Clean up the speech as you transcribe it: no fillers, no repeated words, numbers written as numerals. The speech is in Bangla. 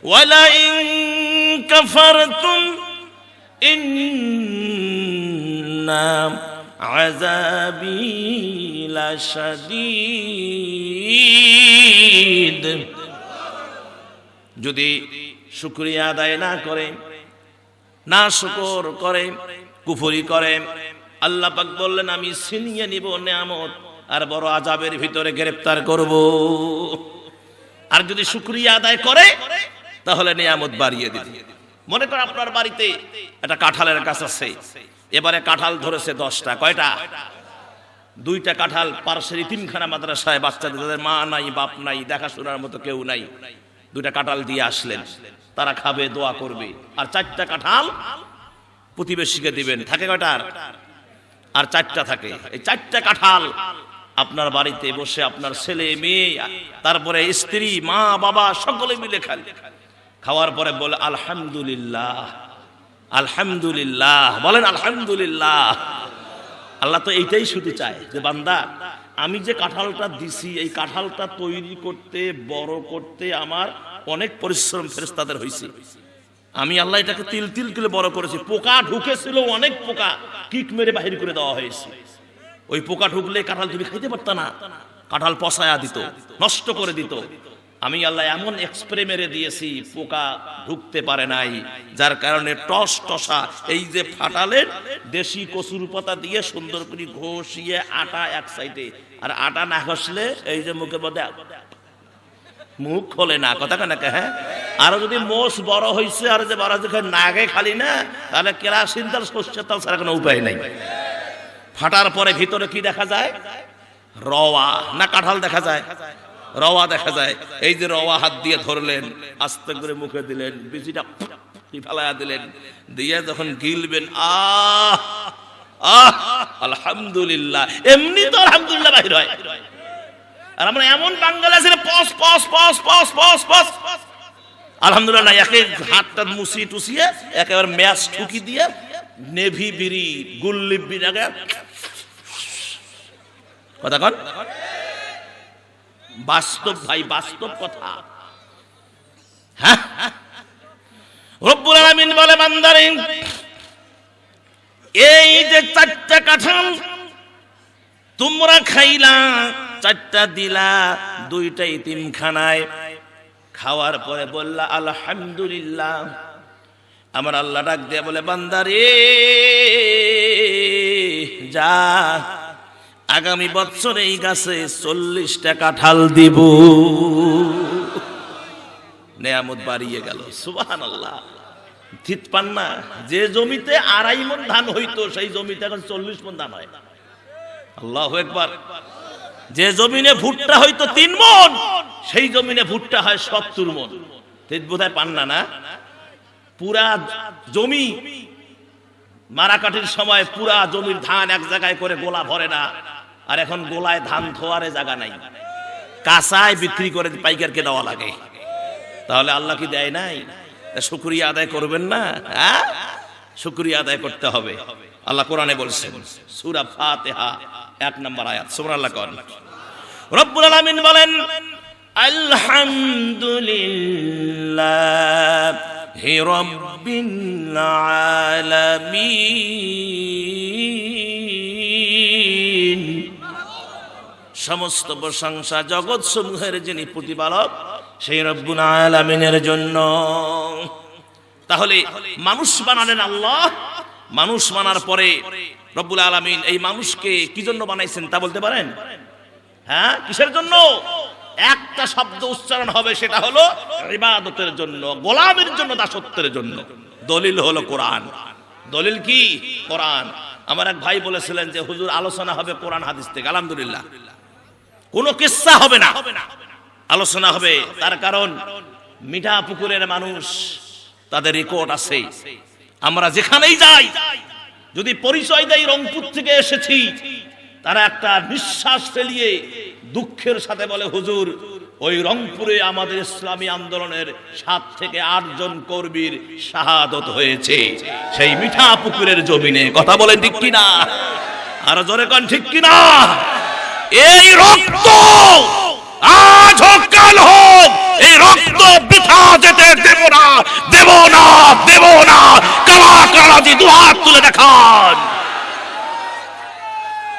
ওয়ালাইন কাফারতুম ইন্না আযাবি লাশাদীদ। যদি শুকরিয়া আদায় না করে, না শুকর করে, কুফরি করে, আল্লাহ পাক বললেন আমি ছিনিয়ে নিব নিয়ামত আর বড় আযাবের ভিতরে গ্রেফতার করব। আর যদি শুকরিয়া আদায় করে তাহলে নিয়ামত বাড়িয়ে দিবে। মনে করেন আপনার বাড়িতে একটা কাঁঠালের গাছ আছে, এবারে কাঁঠাল ধরেছে 10টা। কয়টা? 2টা কাঁঠাল পার্শ্বের ইতিমখানা মাদ্রাসায় বাচ্চাদের, তাদের মা নাই, বাপ নাই, দেখাশোনার মতো কেউ নাই, 2টা কাঁঠাল দিয়ে আসলেন, তারা খাবে, দোয়া করবে। আর 4টা কাঁঠাল প্রতিবেশীকে দিবেন। থাকে কয়টা? আর 4টা থাকে। এই 4টা কাঁঠাল আপনার বাড়িতে বসে আপনার ছেলে মেয়ে, তারপরে স্ত্রী, মা বাবা সকলে মিলে খান। খাওয়ার পরে বলে আলহামদুলিল্লাহ, আলহামদুলিল্লাহ, বলেন আলহামদুলিল্লাহ। আল্লাহ তো এইটাই শুধু চায় যে বান্দা, আমি যে কাঁঠালটা দিছি এই কাঁঠালটা তৈরি করতে, বড় করতে আমার অনেক পরিশ্রম ফেরেশতাদের হয়েছে। আমি আল্লাহ এটাকে তিল তিল করে বড় করেছি। পোকা ঢুকেছিল, অনেক পোকা কিক মেরে বাহির করে দেওয়া হয়েছে। ওই পোকা ঢুকলে কাঁঠাল তুমি খাইতে পারত না, কাঁঠাল পচায়া দিত, নষ্ট করে দিত। আমি আল্লাহ এমন স্প্রে মেরে দিয়েছি, পোকা ঢুকতে পারে নাই, যার কারণে টস টসা এই যে ফাটালের দেশি কচুর পাতা দিয়ে সুন্দর করে ঘষিয়ে আটা এক সাইডে, আর আটা না ঘষলে এই যে মুখে মধ্যে মুখ খোলে না, কথা কেন? হ্যাঁ, আরো যদি মোষ বড় হয়েছে আর যে বড় নাগে খালি না, তাহলে কেরাসিন তেল, সর্ষের তেল ছাড়া কোনো উপায় নাই। ফাটার পরে ভিতরে কি দেখা যায়? রওয়া না কাঁঠাল দেখা যায়? রওয়া দেখা যায়। এই যে রওয়া হাত দিয়ে ধরলেন, আস্তে করে মুখে দিলেন, বিচিটা ফেলাইয়া দিলেন, দিয়ে যখন গিলবেন, আহ আহ আলহামদুলিল্লাহ। এমনি তো আলহামদুলিল্লাহ বাহির হয়। আর আমরা এমন বাঙালি আছে পস পস পস পস পস পস আলহামদুলিল্লাহ না, একে হাতটা মুছিয়ে টুসিয়ে একেবারে ম্যাচ ঠুকি দিয়ে নেভি বিড়ি, গুল্লিপ বিড়ি, কথা কন। বাস্তব ভাই, বাস্তব কথা। হ্যাঁ, রব্বুল আলামিন বলে বান্দারে, এই যে 4টা কাঁঠাল তোমরা খাইলা, 4টা দিলা 2টা ইতিমখানায়, খাওয়ার পরে বললা আলহামদুলিল্লাহ। আমার আল্লাহ ডাক দিয়ে বলে বান্দারে যা, আগামী বছর এই গাছে 40টা কাঁঠাল দিব। নেয়ামত বাড়িয়ে গেল। সুবহানাল্লাহ। ঠিক পান না? যে জমিতে 2.5 মণ ধান হইতো সেই জমিতে এখন 40 মণ ধান হয়। আল্লাহু আকবার। যে জমিনে ভুট্টা হইতো 3 মণ, সেই জমিনে ভুট্টা হয় 70 মণ। ঠিক বোধহয় পান না? না, পুরা জমি মারাকাটির সময় পুরা জমির ধান এক জায়গায় করে গোলা ভরে না, আর এখন গোলায় ধান ধোয়ারে জায়গা নাই, কাঁচায় বিক্রি করে পাইকারকে দেওয়া লাগে। তাহলে আল্লাহ কি দেয় নাই? শুকরিয়া আদায় করবেন না? হ্যাঁ, শুকরিয়া আদায় করতে হবে। আল্লাহ কোরআনে বলছেন, সূরা ফাতিহা 1 নম্বর আয়াত, সুবহানাল্লাহ। কোন রব্বুল আলামিন বলেন আলহামদুলিল্লাহি রাব্বিল আলামিন। সমস্ত প্রশংসা জগৎ সমূহের যিনি প্রতিপালক সেই রব্বুল আলামিনের জন্য। তাহলে মানুষ বানালেন আল্লাহ, মানুষ বানার পরে রব্বুল আলামিন এই মানুষকে কি জন্য বানাইছেন তা বলতে পারেন? হ্যাঁ, কিসের জন্য? একটা শব্দ উচ্চারণ হবে, সেটা হলো ইবাদতের জন্য, গোলামের জন্য, দাসত্বের জন্য। দলিল হলো কোরআন। দলিল কি? কোরআন। আমার এক ভাই বলেছিলেন যে হুজুর আলোচনা হবে কোরআন হাদিস থেকে। আলহামদুলিল্লাহ, কোনো কিসসা হবে না, আলোচনা হবে। তার কারণ মিঠা পুকুরের মানুষ, তাদের রেকর্ড আছে। আমরা যেখানেই যাই, যদি পরিচয় দেই রংপুর থেকে এসেছি, তারা একটা নিঃশ্বাস ফেলিয়ে দুঃখের সাথে বলে হুজুর ওই রংপুরে আমাদের ইসলামী আন্দোলনের 7 থেকে 8 জন কর্মীর শাহাদত হয়েছে সেই মিঠা পুকুরের জমিনে। কথা বলেন ঠিক কিনা? আর জোরে কোন ঠিক কিনা? এই রক্ত আজ হোক কাল হোক, এই রক্ত বৃথা যেতে দেব দেব না। কারা কারা জি দুহাত তুলে দেখা।